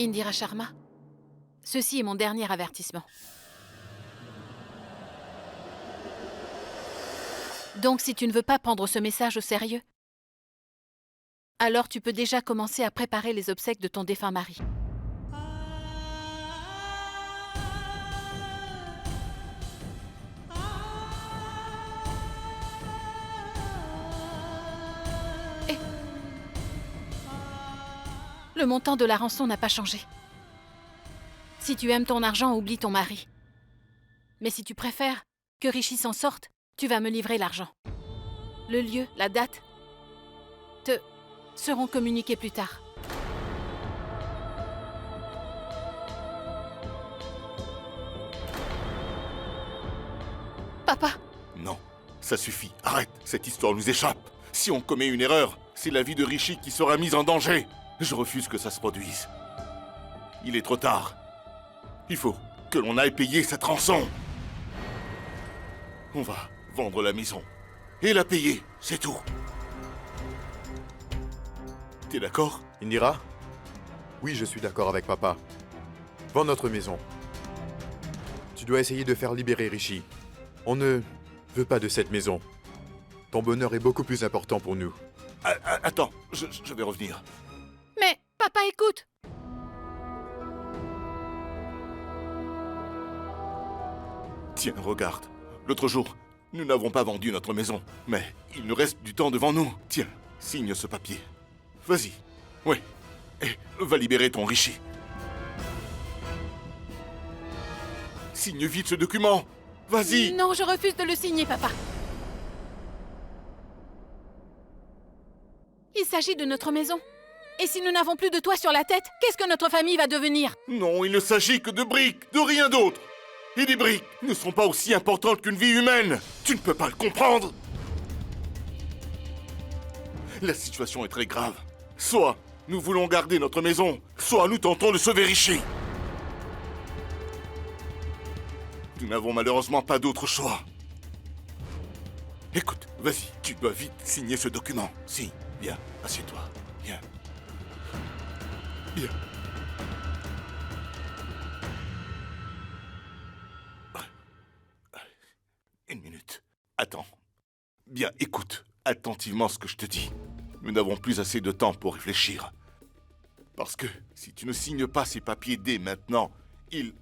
Indira Sharma, ceci est mon dernier avertissement. Donc si tu ne veux pas prendre ce message au sérieux, alors tu peux déjà commencer à préparer les obsèques de ton défunt mari. Et le montant de la rançon n'a pas changé. Si tu aimes ton argent, oublie ton mari. Mais si tu préfères que Rishi s'en sorte, tu vas me livrer l'argent. Le lieu, la date, te seront communiqués plus tard. Papa! Non, ça suffit. Arrête, cette histoire nous échappe. Si on commet une erreur, c'est la vie de Rishi qui sera mise en danger. Je refuse que ça se produise. Il est trop tard. Il faut que l'on aille payer cette rançon. On va vendre la maison et la payer, c'est tout. T'es d'accord? Indira? Oui, je suis d'accord avec papa. Vends notre maison. Tu dois essayer de faire libérer Rishi. On ne veut pas de cette maison. Ton bonheur est beaucoup plus important pour nous. Attends, je vais revenir. Mais, papa, écoute! Tiens, regarde. L'autre jour, nous n'avons pas vendu notre maison. Mais il nous reste du temps devant nous. Tiens, signe ce papier. Vas-y. Oui. Et va libérer ton Rishi. Signe vite ce document. Vas-y. Non, je refuse de le signer, papa. Il s'agit de notre maison. Et si nous n'avons plus de toit sur la tête, qu'est-ce que notre famille va devenir? Non, il ne s'agit que de briques, de rien d'autre. Et les briques ne sont pas aussi importantes qu'une vie humaine. Tu ne peux pas le comprendre. La situation est très grave. Soit nous voulons garder notre maison, soit nous tentons de sauver Rishi. Nous n'avons malheureusement pas d'autre choix. Écoute, vas-y, tu dois vite signer ce document. Si, viens, assieds-toi, viens. Viens. Une minute. Attends. Bien, écoute attentivement ce que je te dis. Nous n'avons plus assez de temps pour réfléchir. Parce que si tu ne signes pas ces papiers dès maintenant, il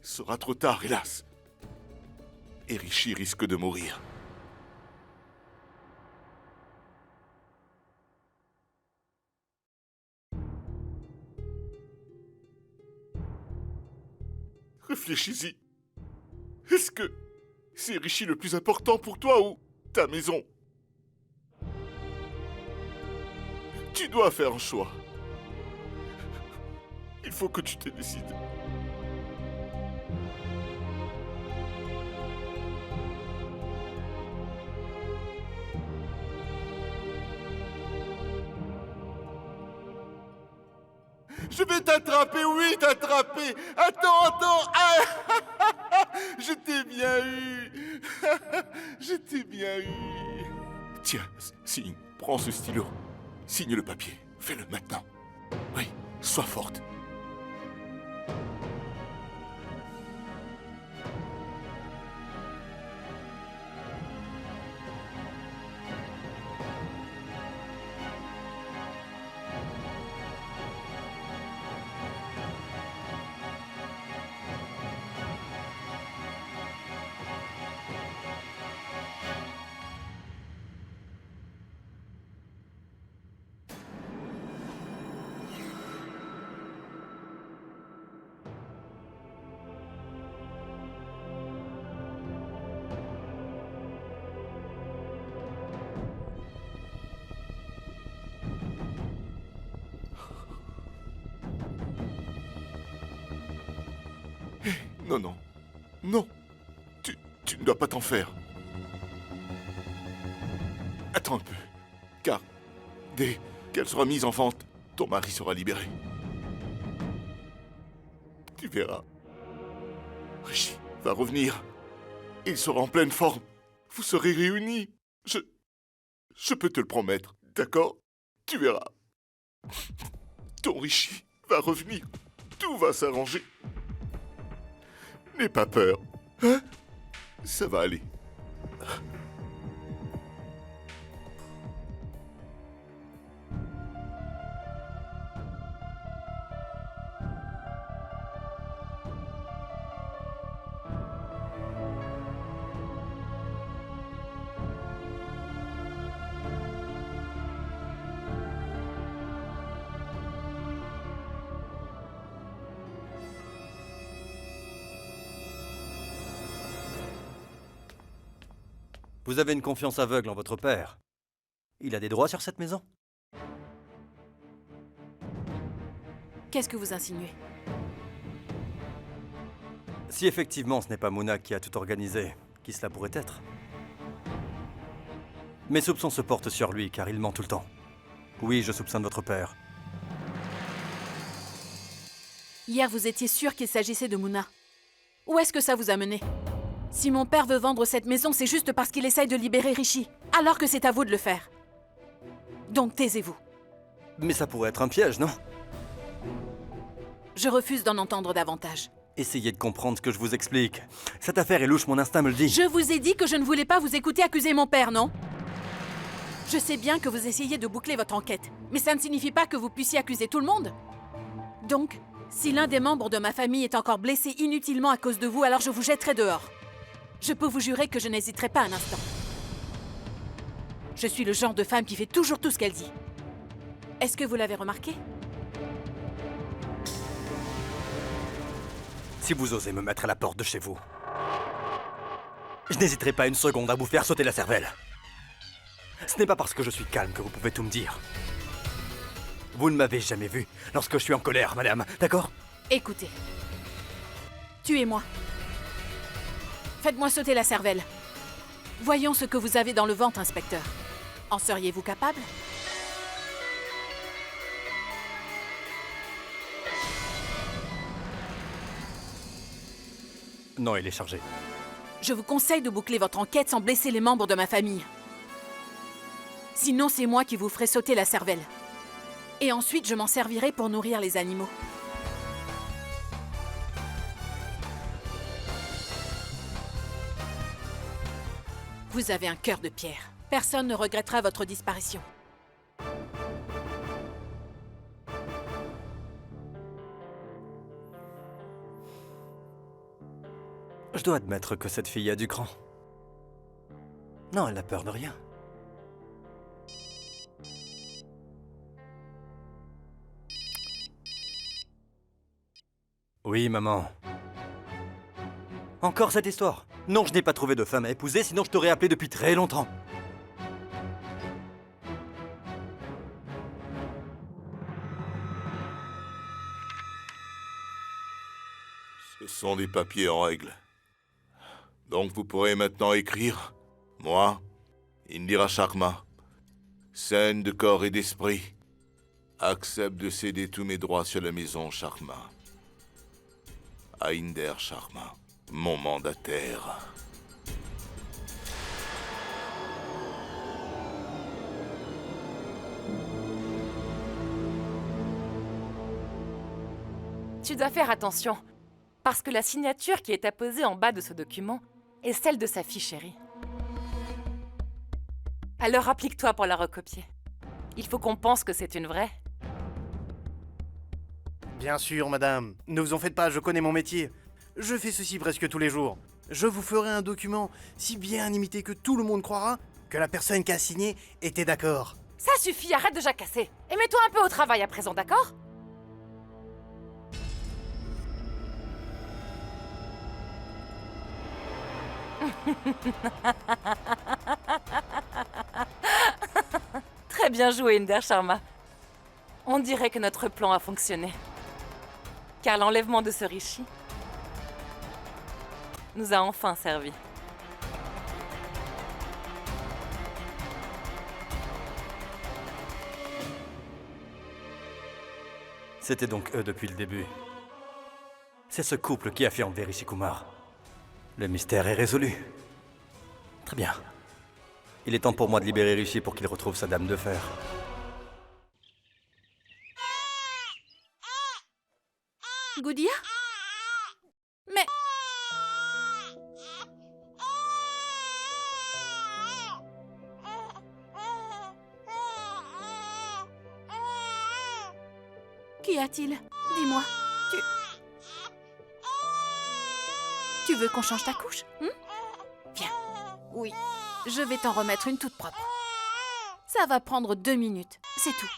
sera trop tard, hélas. Et Rishi risque de mourir. Réfléchis-y. Est-ce que c'est Rishi le plus important pour toi ou ta maison? Tu dois faire un choix. Il faut que tu te décides. Je vais t'attraper, oui, t'attraper. Attends. Ah, je t'ai bien eu. Je t'ai bien eu. Tiens, signe, prends ce stylo. Signe le papier. Fais-le maintenant. Oui, sois forte. Non. Non. Tu ne dois pas t'en faire. Attends un peu. Car dès qu'elle sera mise en vente, ton mari sera libéré. Tu verras. Rishi va revenir. Il sera en pleine forme. Vous serez réunis. Je peux te le promettre, d'accord? Tu verras. Ton Rishi va revenir. Tout va s'arranger. N'aie pas peur. Hein? Ça va aller. Vous avez une confiance aveugle en votre père. Il a des droits sur cette maison? Qu'est-ce que vous insinuez? Si effectivement ce n'est pas Mouna qui a tout organisé, qui cela pourrait être? Mes soupçons se portent sur lui car il ment tout le temps. Oui, je soupçonne votre père. Hier, vous étiez sûr qu'il s'agissait de Mouna. Où est-ce que ça vous a mené? Si mon père veut vendre cette maison, c'est juste parce qu'il essaye de libérer Rishi, alors que c'est à vous de le faire. Donc taisez-vous. Mais ça pourrait être un piège, non? Je refuse d'en entendre davantage. Essayez de comprendre ce que je vous explique. Cette affaire est louche, mon instinct me le dit. Je vous ai dit que je ne voulais pas vous écouter accuser mon père, non? Je sais bien que vous essayez de boucler votre enquête, mais ça ne signifie pas que vous puissiez accuser tout le monde. Donc, si l'un des membres de ma famille est encore blessé inutilement à cause de vous, alors je vous jetterai dehors. Je peux vous jurer que je n'hésiterai pas un instant. Je suis le genre de femme qui fait toujours tout ce qu'elle dit. Est-ce que vous l'avez remarqué? Si vous osez me mettre à la porte de chez vous, je n'hésiterai pas une seconde à vous faire sauter la cervelle. Ce n'est pas parce que je suis calme que vous pouvez tout me dire. Vous ne m'avez jamais vu lorsque je suis en colère, madame, d'accord? Écoutez. Tuez-moi. Faites-moi sauter la cervelle. Voyons ce que vous avez dans le ventre, inspecteur. En seriez-vous capable? Non, il est chargé. Je vous conseille de boucler votre enquête sans blesser les membres de ma famille. Sinon, c'est moi qui vous ferai sauter la cervelle. Et ensuite, je m'en servirai pour nourrir les animaux. Vous avez un cœur de pierre. Personne ne regrettera votre disparition. Je dois admettre que cette fille a du cran. Non, elle n'a peur de rien. Oui, maman. Encore cette histoire? Non, je n'ai pas trouvé de femme à épouser, sinon je t'aurais appelé depuis très longtemps. Ce sont des papiers en règle. Donc vous pourrez maintenant écrire. Moi, Indira Sharma, saine de corps et d'esprit, accepte de céder tous mes droits sur la maison Sharma. À Inder Sharma, mon mandataire. Tu dois faire attention, parce que la signature qui est apposée en bas de ce document est celle de sa fille chérie. Alors applique-toi pour la recopier. Il faut qu'on pense que c'est une vraie. Bien sûr, madame. Ne vous en faites pas, je connais mon métier. Je fais ceci presque tous les jours. Je vous ferai un document si bien imité que tout le monde croira que la personne qui a signé était d'accord. Ça suffit, arrête de jacasser. Et mets-toi un peu au travail à présent, d'accord? Très bien joué, Inder Sharma. On dirait que notre plan a fonctionné. Car l'enlèvement de ce Rishi nous a enfin servi. C'était donc eux depuis le début. C'est ce couple qui a fait enlever Rishi Kumar. Le mystère est résolu. Très bien. Il est temps pour moi de libérer Rishi pour qu'il retrouve sa dame de fer. Goudia? Mais... Qu'y a-t-il? Dis-moi, Tu veux qu'on change ta couche? Viens. Oui, je vais t'en remettre une toute propre. Ça va prendre 2 minutes, c'est tout.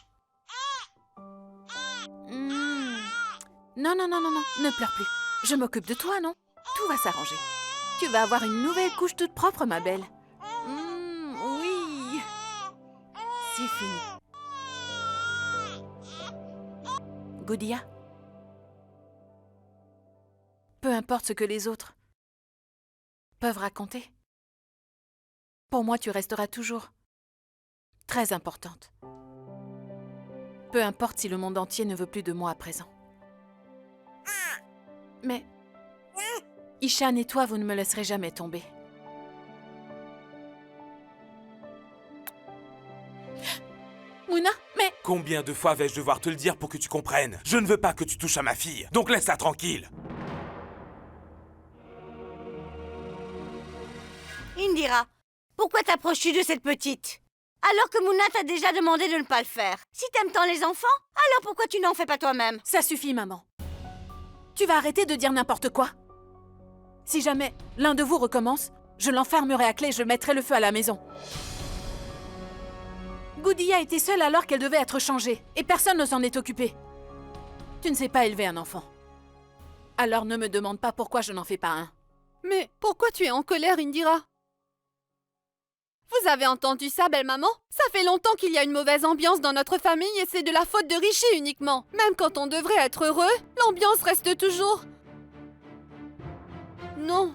Non, ne pleure plus. Je m'occupe de toi, non? Tout va s'arranger. Tu vas avoir une nouvelle couche toute propre, ma belle. Oui. C'est fini. Goudia, peu importe ce que les autres peuvent raconter, pour moi tu resteras toujours très importante. Peu importe si le monde entier ne veut plus de moi à présent. Mais Ishan et toi, vous ne me laisserez jamais tomber. Mouna, mais... Combien de fois vais-je devoir te le dire pour que tu comprennes? Je ne veux pas que tu touches à ma fille, donc laisse-la tranquille. Indira, pourquoi t'approches-tu de cette petite? Alors que Mouna t'a déjà demandé de ne pas le faire. Si t'aimes tant les enfants, alors pourquoi tu n'en fais pas toi-même? Ça suffit, maman. Tu vas arrêter de dire n'importe quoi. Si jamais l'un de vous recommence, je l'enfermerai à clé et je mettrai le feu à la maison. Goudia était seule alors qu'elle devait être changée, et personne ne s'en est occupé. Tu ne sais pas élever un enfant. Alors ne me demande pas pourquoi je n'en fais pas un. Mais pourquoi tu es en colère, Indira? Vous avez entendu ça, belle-maman? Ça fait longtemps qu'il y a une mauvaise ambiance dans notre famille et c'est de la faute de Rishi uniquement. Même quand on devrait être heureux, l'ambiance reste toujours... Non.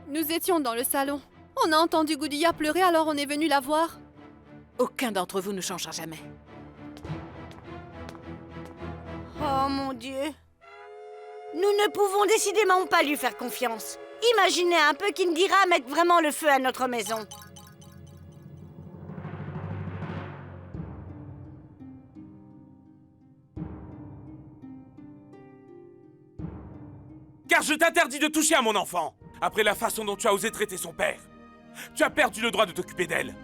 Nous étions dans le salon. On a entendu Goudia pleurer, alors on est venu la voir. Aucun d'entre vous ne changera jamais. Oh mon Dieu. Nous ne pouvons décidément pas lui faire confiance. Imaginez un peu qu'Indira mette vraiment le feu à notre maison. Car je t'interdis de toucher à mon enfant, après la façon dont tu as osé traiter son père. Tu as perdu le droit de t'occuper d'elle.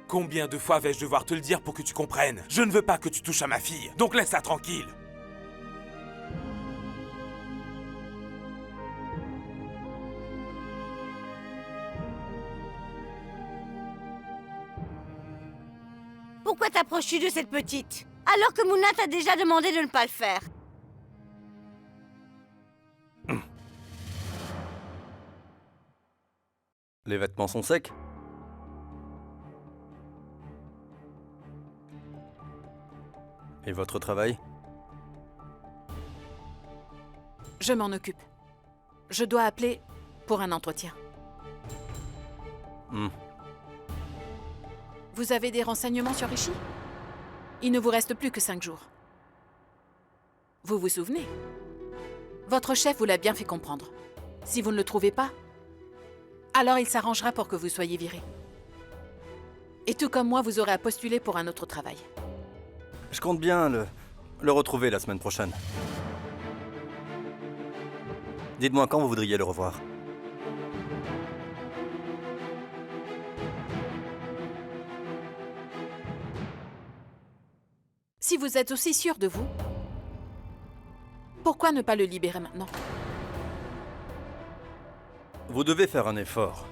Combien de fois vais-je devoir te le dire pour que tu comprennes? Je ne veux pas que tu touches à ma fille, donc laisse-la tranquille. Pourquoi t'approches-tu de cette petite? Alors que Mouna t'a déjà demandé de ne pas le faire. Les vêtements sont secs? Et votre travail? Je m'en occupe. Je dois appeler pour un entretien. Vous avez des renseignements sur Rishi? Il ne vous reste plus que 5 jours. Vous vous souvenez? Votre chef vous l'a bien fait comprendre. Si vous ne le trouvez pas, alors il s'arrangera pour que vous soyez viré. Et tout comme moi, vous aurez à postuler pour un autre travail. Je compte bien le retrouver la semaine prochaine. Dites-moi quand vous voudriez le revoir. Si vous êtes aussi sûr de vous, pourquoi ne pas le libérer maintenant? Vous devez faire un effort.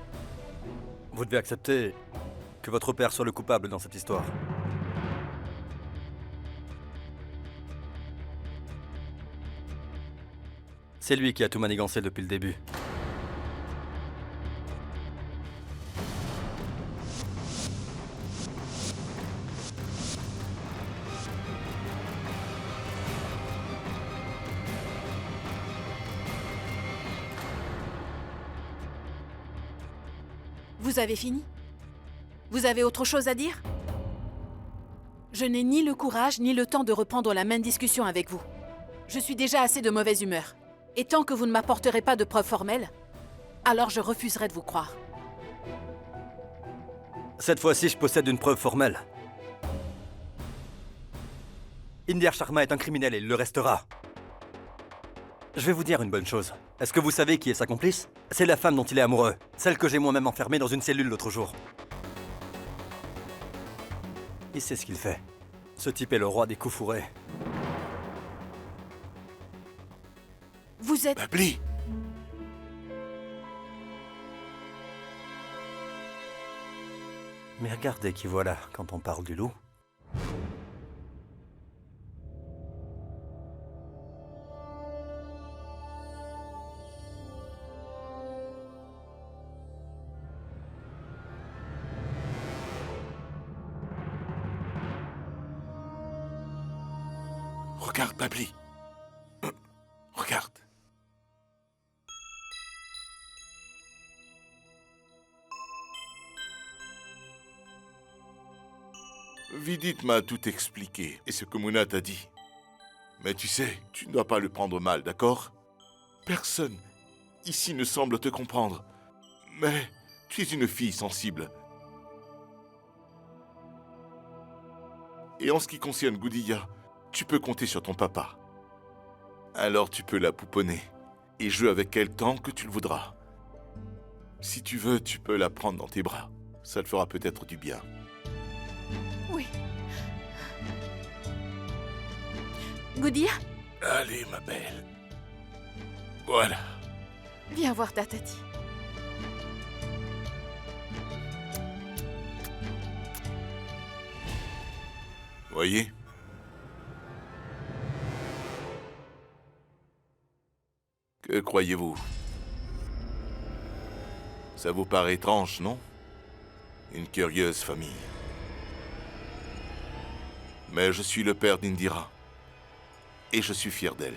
Vous devez accepter que votre père soit le coupable dans cette histoire. C'est lui qui a tout manigancé depuis le début. Vous avez fini? Vous avez autre chose à dire? Je n'ai ni le courage ni le temps de reprendre la même discussion avec vous. Je suis déjà assez de mauvaise humeur. Et tant que vous ne m'apporterez pas de preuves formelles, alors je refuserai de vous croire. Cette fois-ci, je possède une preuve formelle. Indir Sharma est un criminel et il le restera. Je vais vous dire une bonne chose. Est-ce que vous savez qui est sa complice? C'est la femme dont il est amoureux. Celle que j'ai moi-même enfermée dans une cellule l'autre jour. Il sait ce qu'il fait. Ce type est le roi des coups fourrés. Vous êtes... Babli! Mais regardez qui voilà quand on parle du loup. Regarde, Babli. Regarde. Vidit m'a tout expliqué, et ce que Mouna t'a dit. Mais tu sais, tu ne dois pas le prendre mal, d'accord? Personne ici ne semble te comprendre. Mais tu es une fille sensible. Et en ce qui concerne Goudiya, tu peux compter sur ton papa. Alors tu peux la pouponner et jouer avec elle tant que tu le voudras. Si tu veux, tu peux la prendre dans tes bras. Ça te fera peut-être du bien. Oui. Goudiya, Allez, ma belle. Voilà. viens voir ta tati. Voyez? Que croyez-vous? Ça vous paraît étrange, non? Une curieuse famille. Mais je suis le père d'Indira. Et je suis fier d'elle.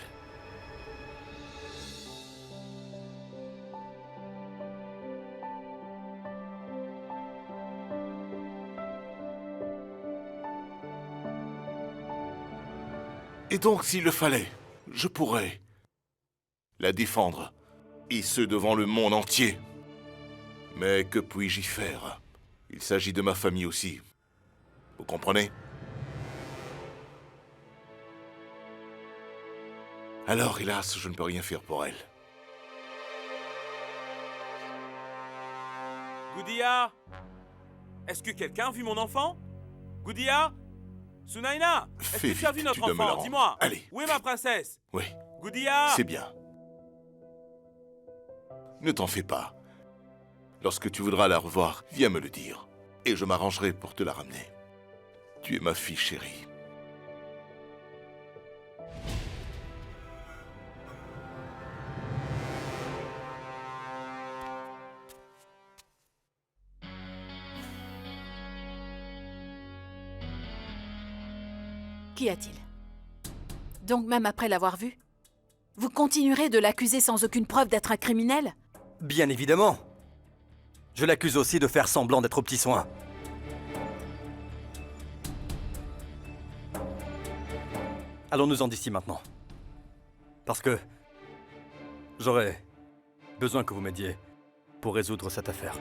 Et donc, s'il le fallait, je pourrais la défendre, et ce devant le monde entier. Mais que puis-je y faire? Il s'agit de ma famille aussi. Vous comprenez? Alors, hélas, je ne peux rien faire pour elle. Goudiya! Est-ce que quelqu'un a vu mon enfant? Goudiya? Sunaina! Est-ce Fais que tu as vite, vu notre tu dois me la enfant? rendre. Dis-moi! Allez. Où est ma princesse? Oui, Goudiya! c'est bien. Ne t'en fais pas. Lorsque tu voudras la revoir, viens me le dire. Et je m'arrangerai pour te la ramener. Tu es ma fille chérie. Qu'y a-t-il? Donc même après l'avoir vu, vous continuerez de l'accuser sans aucune preuve d'être un criminel? Bien évidemment. Je l'accuse aussi de faire semblant d'être aux petits soins. Allons-nous-en d'ici maintenant. Parce que j'aurais besoin que vous m'aidiez pour résoudre cette affaire.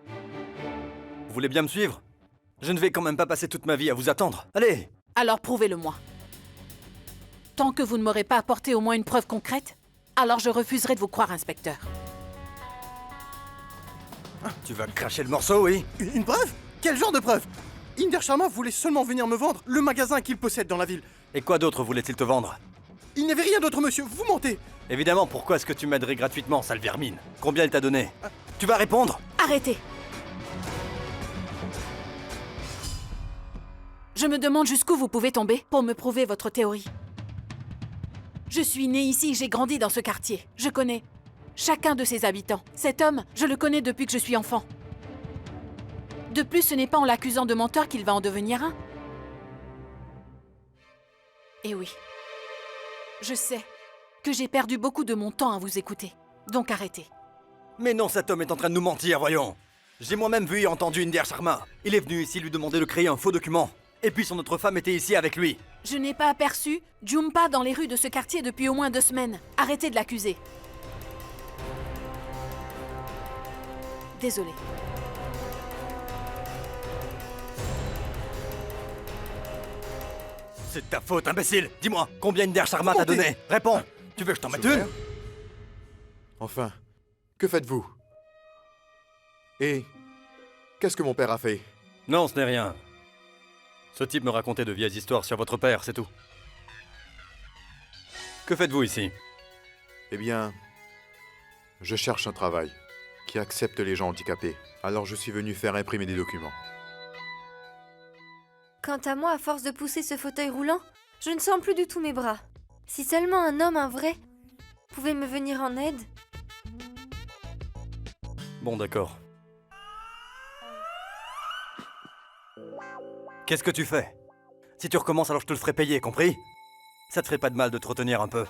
Vous voulez bien me suivre? Je ne vais quand même pas passer toute ma vie à vous attendre. Allez! Alors prouvez-le-moi. Tant que vous ne m'aurez pas apporté au moins une preuve concrète, alors je refuserai de vous croire, inspecteur. Tu vas cracher le morceau, oui? Une preuve? Quel genre de preuve? Inder Sharma voulait seulement venir me vendre le magasin qu'il possède dans la ville. Et quoi d'autre voulait-il te vendre? Il n'y avait rien d'autre, monsieur, vous mentez. Évidemment, pourquoi est-ce que tu m'aiderais gratuitement, sale vermine? Combien il t'a donné? Tu vas répondre? Arrêtez! Je me demande jusqu'où vous pouvez tomber pour me prouver votre théorie. Je suis née ici, j'ai grandi dans ce quartier. Je connais chacun de ses habitants. Cet homme, je le connais depuis que je suis enfant. De plus, ce n'est pas en l'accusant de menteur qu'il va en devenir un. Et oui, je sais que j'ai perdu beaucoup de mon temps à vous écouter. Donc arrêtez. Mais non, cet homme est en train de nous mentir, voyons. J'ai moi-même vu et entendu Inder Sharma. Il est venu ici lui demander de créer un faux document. Et puis son autre femme était ici avec lui. Je n'ai pas aperçu Jhumpa dans les rues de ce quartier depuis au moins 2 semaines. Arrêtez de l'accuser. Désolée. C'est de ta faute, imbécile. Dis-moi, combien Inder Sharma t'a donné? Réponds. Tu veux que je t'en mette une? Enfin, que faites-vous? Et qu'est-ce que mon père a fait? Non, ce n'est rien. Ce type me racontait de vieilles histoires sur votre père, c'est tout. Que faites-vous ici? Eh bien, je cherche un travail qui accepte les gens handicapés. Alors je suis venu faire imprimer des documents. Quant à moi, à force de pousser ce fauteuil roulant, je ne sens plus du tout mes bras. Si seulement un vrai, pouvait me venir en aide. Bon, d'accord. Qu'est-ce que tu fais? Si tu recommences, alors je te le ferai payer, compris? Ça te ferait pas de mal de te retenir un peu.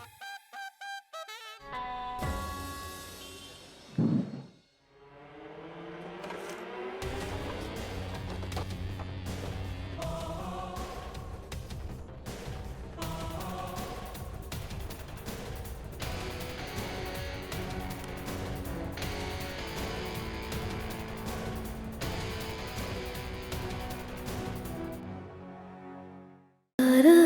Ta-da!